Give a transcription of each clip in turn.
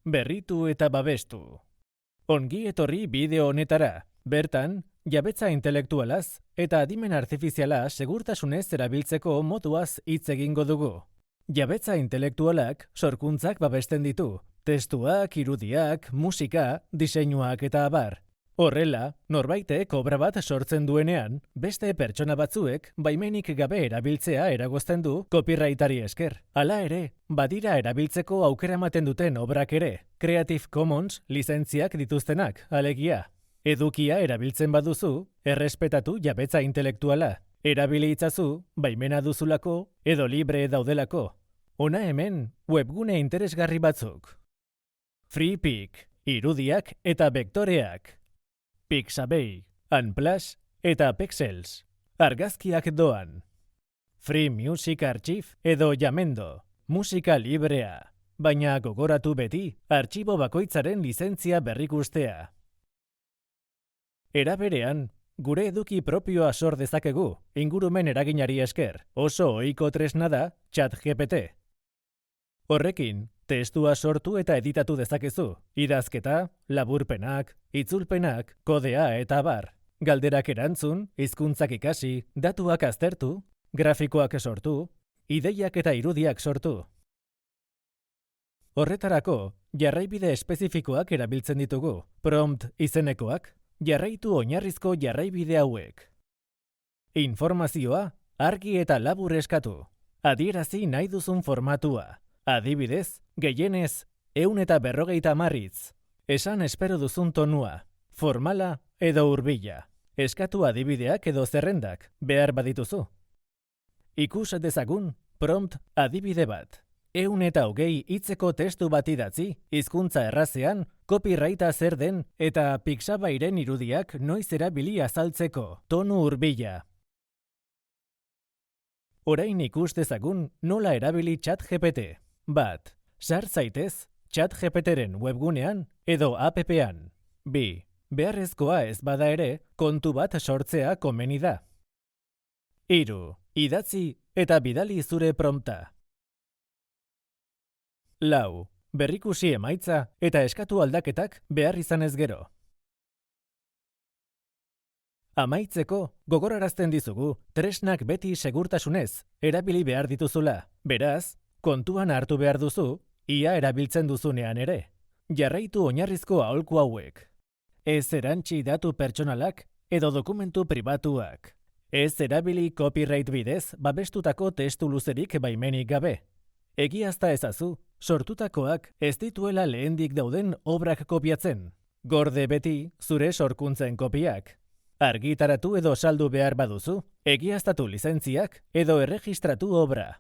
Berritu eta babestu. Ongi etorri bideo honetara. Bertan, jabetza intelektualaz eta adimen artifiziala segurtasunez erabiltzeko moduaz hitz egingo dugu. Jabetza intelektualak sorkuntzak babesten ditu. Testuak, irudiak, musika, diseinuak eta abar. Horrela, norbaitek obra bat sortzen duenean, beste pertsona batzuek baimenik gabe erabiltzea eragozten du copyrightari esker. Hala ere, badira erabiltzeko aukera ematen duten obrak ere, Creative Commons lizentziak dituztenak, alegia. Edukia erabiltzen baduzu, errespetatu jabetza intelektuala. Erabili itzazu, baimena duzulako edo libre daudelako. Hona hemen, webgune interesgarri batzuk. FreePik, irudiak eta bektoreak. Pixabay, Unsplash eta Pexels. Argazkiak doan. Free Music Archive edo Jamendo. Musika librea. Baina gogoratu beti, artxibo bakoitzaren lizentzia berrikustea. Era berean, gure eduki propioa sor dezakegu, ingurumen eraginari esker. Oso ohiko tresna da ChatGPT. Horrekin, testua sortu eta editatu dezakezu. Idazketa, laburpenak, itzulpenak, kodea eta abar. Galderak erantzun, hizkuntzak ikasi, datuak aztertu, grafikoak sortu, ideiak eta irudiak sortu. Horretarako, jarraibide espezifikoak erabiltzen ditugu. Prompt izenekoak, jarraitu oinarrizko jarraibide hauek. Informazioa, argi eta labur eskatu. Adierazi nahi duzun formatua. Adibidez, gehienez, 150 hitz. Esan espero duzun tonua, formala edo hurbila. Eskatu adibideak edo zerrendak, behar badituzu. Ikus dezagun, prompt adibide bat. 120 hitzeko testu bat idatzi, hizkuntza errazean, copyrighta zer den eta Pixabayren irudiak noiz erabili azaltzeko, tonu hurbila. Orain ikus dezagun nola erabili ChatGPT. Bat, sar zaitez ChatGPTren webgunean edo app-an. 2. Beharrezkoa ez bada ere, kontu bat sortzea komeni da. 3. Idatzi eta bidali zure prompta. 4. Berrikusi emaitza eta eskatu aldaketak behar izanez gero. Amaitzeko, gogorarazten dizugu, tresnak beti segurtasunez erabili behar dituzula. Beraz, kontuan hartu behar duzu, ia erabiltzen duzunean ere. Jarraitu oinarrizko aholku hauek. Ez erantsi datu pertsonalak edo dokumentu pribatuak. Ez erabili copyright bidez babestutako testu luzerik baimenik gabe. Egiazta ezazu, sortutakoak ez dituela lehendik dauden obrak kopiatzen. Gorde beti zure sorkuntzen kopiak. Argitaratu edo saldu behar baduzu, egiaztatu lizentziak edo erregistratu obra.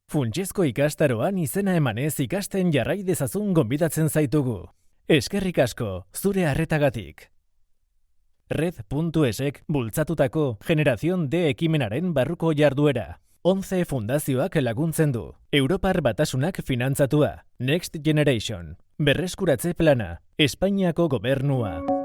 Funtsezko ikastaroan izena emanez ikasten jarrai dezazun gonbidatzen zaitugu. Eskerrik asko, zure arretagatik. Red.esek bultzatutako Generación D ekimenaren barruko jarduera. 11 fundazioak laguntzen du. Europar Batasunak finantzatua. Next Generation. Berreskuratze plana. Espainiako gobernua.